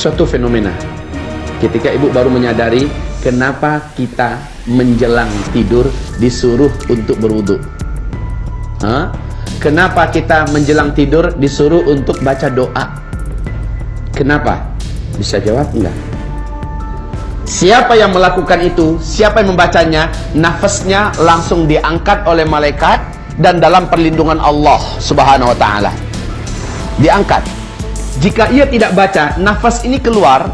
suatu fenomena. Ketika ibu baru menyadari kenapa kita menjelang tidur disuruh untuk berwudu. Kenapa kita menjelang tidur disuruh untuk baca doa? Kenapa? Bisa jawab enggak? Siapa yang melakukan itu, siapa yang membacanya, nafasnya langsung diangkat oleh malaikat dan dalam perlindungan Allah Subhanahu wa taala. Diangkat. Jika ia tidak baca, nafas ini keluar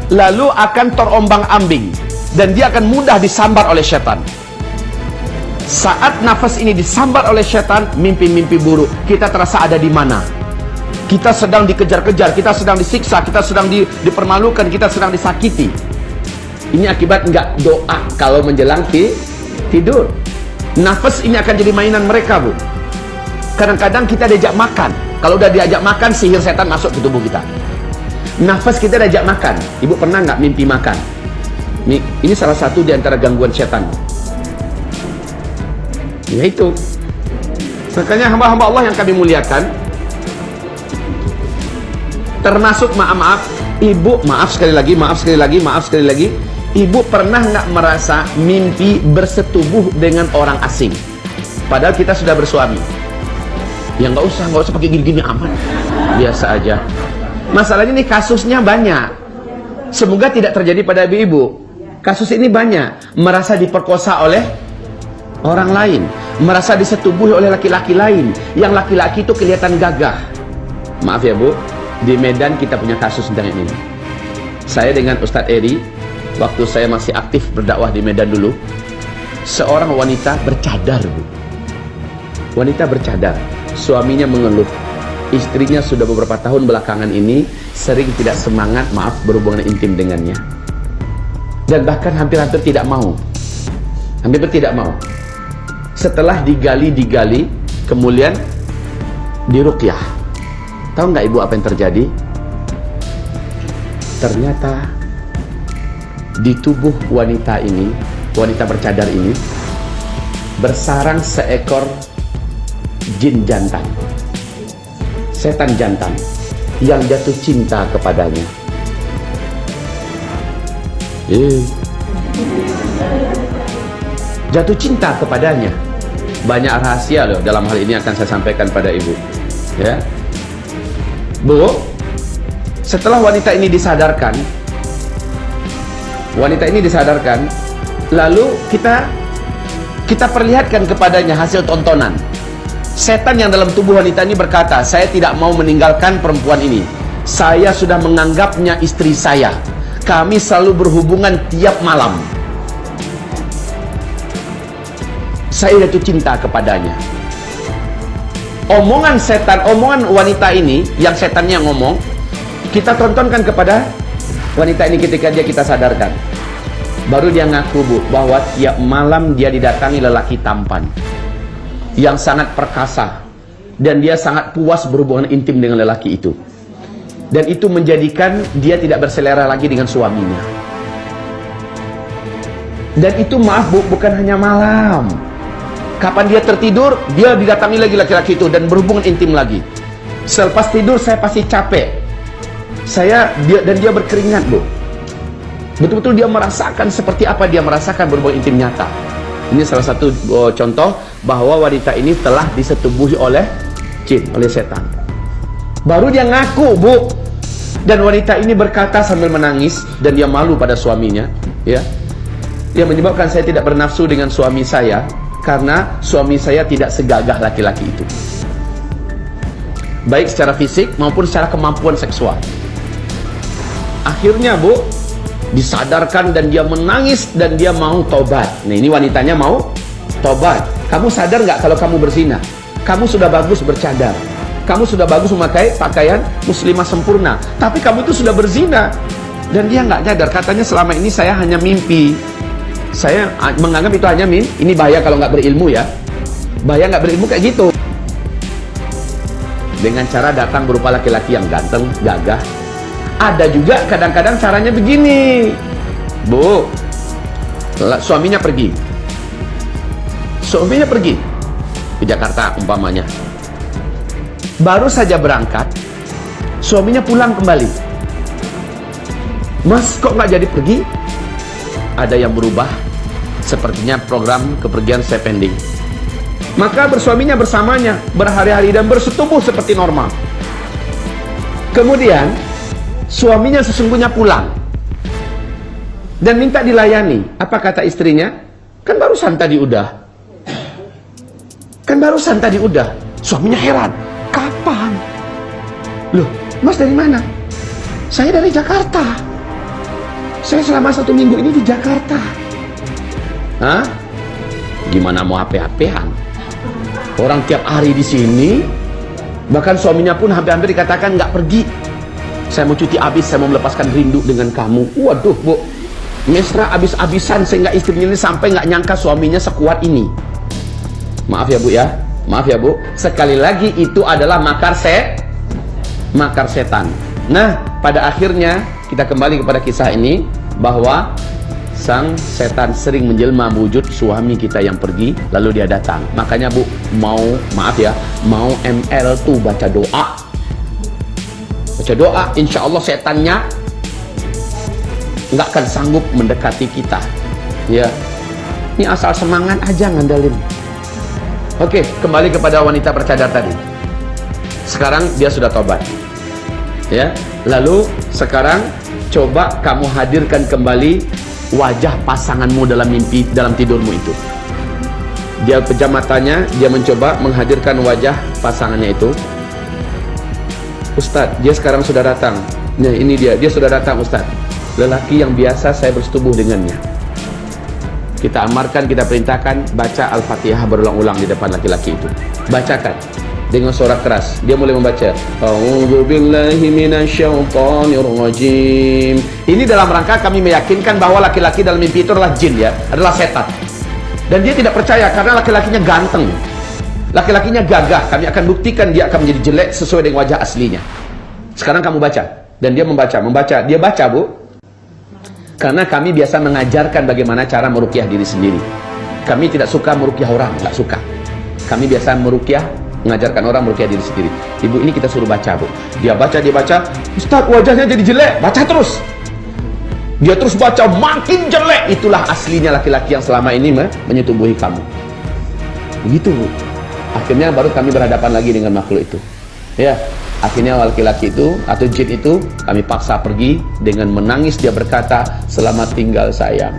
lalu akan terombang-ambing dan dia akan mudah disambar oleh syaitan. Saat nafas ini disambar oleh syaitan, mimpi-mimpi buruk, kita terasa ada di mana? Kita sedang dikejar-kejar, kita sedang disiksa, kita sedang dipermalukan, kita sedang disakiti. Ini akibat enggak doa kalau menjelang tidur. Nafas ini akan jadi mainan mereka, Bu. Kadang-kadang kita diajak makan. Kalau udah diajak makan, sihir setan masuk ke tubuh kita. Nafas kita diajak makan. Ibu pernah nggak mimpi makan? Ini salah satu di antara gangguan setan. Ya itu. Makanya hamba-hamba Allah yang kami muliakan, termasuk maaf sekali lagi, ibu pernah nggak merasa mimpi bersetubuh dengan orang asing? Padahal kita sudah bersuami. Ya nggak usah pakai gini-gini aman. Biasa aja. Masalahnya nih kasusnya banyak. Semoga tidak terjadi pada ibu-ibu. Kasus ini banyak. Merasa diperkosa oleh orang lain, merasa disetubuhi oleh laki-laki lain. Yang laki-laki itu kelihatan gagah. Maaf ya Bu, di Medan kita punya kasus tentang ini. Saya dengan Ustadz Eri, waktu saya masih aktif berdakwah di Medan dulu, seorang wanita bercadar, Bu. Wanita bercadar, suaminya mengeluh, istrinya sudah beberapa tahun belakangan ini sering tidak semangat, berhubungan intim dengannya. Dan bahkan hampir-hampir tidak mau. Setelah digali, kemudian diruqyah. Tahu nggak ibu apa yang terjadi? Ternyata di tubuh wanita ini, wanita bercadar ini, bersarang seekor jin jantan, setan jantan yang jatuh cinta kepadanya. Jatuh cinta kepadanya. Banyak rahasia loh dalam hal ini akan saya sampaikan pada ibu. Ya, Bu, setelah wanita ini disadarkan, lalu kita perlihatkan kepadanya hasil tontonan. Setan yang dalam tubuh wanita ini berkata, saya tidak mau meninggalkan perempuan ini. Saya sudah menganggapnya istri saya. Kami selalu berhubungan tiap malam. Saya jatuh cinta kepadanya. Omongan wanita ini, yang setannya ngomong, kita tontonkan kepada wanita ini ketika kita sadarkan. Baru dia ngaku, Bu, bahwa tiap malam dia didatangi lelaki tampan yang sangat perkasa, dan dia sangat puas berhubungan intim dengan lelaki itu, dan itu menjadikan dia tidak berselera lagi dengan suaminya. Dan itu Bu, bukan hanya malam. Kapan dia tertidur, dia didatangi lagi laki-laki itu dan berhubungan intim lagi. Selepas tidur saya pasti capek, dan dia berkeringat, Bu. Betul-betul dia merasakan seperti apa dia merasakan berhubungan intim nyata. Ini salah satu contoh bahwa wanita ini telah disetubuhi oleh jin, oleh setan. Baru dia ngaku, Bu. Dan wanita ini berkata sambil menangis, dan dia malu pada suaminya, ya. Yang menyebabkan saya tidak bernafsu dengan suami saya karena suami saya tidak segagah laki-laki itu, baik secara fisik maupun secara kemampuan seksual. Akhirnya, Bu, disadarkan dan dia menangis dan dia mau tobat. Nah, ini wanitanya mau tobat. Kamu sadar nggak kalau kamu berzina? Kamu sudah bagus bercadar, kamu sudah bagus memakai pakaian muslimah sempurna, tapi kamu itu sudah berzina. Dan dia nggak nyadar, katanya selama ini saya hanya mimpi. Saya menganggap itu hanya mimpi. Ini bahaya kalau nggak berilmu, ya. Bahaya nggak berilmu kayak gitu. Dengan cara datang berupa laki-laki yang ganteng, gagah. Ada juga kadang-kadang caranya begini, Bu. Suaminya pergi ke Jakarta umpamanya. Baru saja berangkat, suaminya pulang kembali. Mas kok nggak jadi pergi? Ada yang berubah, sepertinya program kepergian saya pending. Maka bersuaminya bersamanya berhari-hari dan bersetubuh seperti normal. Kemudian suaminya sesungguhnya pulang dan minta dilayani. Apa kata istrinya? Kan barusan tadi udah. Suaminya heran. Kapan? Loh, Mas dari mana? Saya dari Jakarta. Saya selama 1 minggu ini di Jakarta. Hah? Gimana mau HP-HPan? Orang tiap hari di sini. Bahkan suaminya pun hampir-hampir dikatakan nggak pergi. Saya mau cuti habis, saya mau melepaskan rindu dengan kamu. Waduh, Bu. Mesra habis-habisan sehingga istrinya ini sampai nggak nyangka suaminya sekuat ini. Maaf ya Bu ya. Maaf ya Bu. Sekali lagi itu adalah makar setan. Nah, pada akhirnya kita kembali kepada kisah ini bahwa sang setan sering menjelma wujud suami kita yang pergi, lalu dia datang. Makanya Bu, mau ML tuh baca doa. Baca doa, insya Allah setannya nggak akan sanggup mendekati kita. Ya, ini asal semangat aja ngandelin. Oke, kembali kepada wanita bercadar tadi. Sekarang dia sudah tobat. Ya, lalu sekarang coba kamu hadirkan kembali wajah pasanganmu dalam mimpi, dalam tidurmu itu. Dia pejam matanya, dia mencoba menghadirkan wajah pasangannya itu. Ustadz, dia sekarang sudah datang. Nah, ini dia sudah datang Ustadz. Lelaki yang biasa saya bersetubuh dengannya. Kita amarkan, kita perintahkan baca Al-Fatihah berulang-ulang di depan laki-laki itu. Bacakan dengan suara keras. Dia mulai membaca, A'udzubillahi minasyaitonirrajim. Ini dalam rangka kami meyakinkan bahwa laki-laki dalam mimpi itu adalah jin, ya, adalah setan. Dan dia tidak percaya karena laki-lakinya ganteng, laki-lakinya gagah. Kami akan buktikan dia akan menjadi jelek sesuai dengan wajah aslinya. Sekarang kamu baca. Dan dia membaca. Dia baca, Bu. Karena kami biasa mengajarkan bagaimana cara meruqyah diri sendiri. Kami tidak suka meruqyah orang, nggak suka. Kami biasa meruqyah, mengajarkan orang meruqyah diri sendiri. Ibu ini kita suruh baca, Bu. Dia baca. Ustaz, wajahnya jadi jelek. Baca terus. Dia terus baca, makin jelek. Itulah aslinya laki-laki yang selama ini menyetubuhi kamu. Begitu, Bu. Akhirnya baru kami berhadapan lagi dengan makhluk itu. Ya, akhirnya laki-laki itu atau jin itu kami paksa pergi dengan menangis. Dia berkata, selamat tinggal sayang.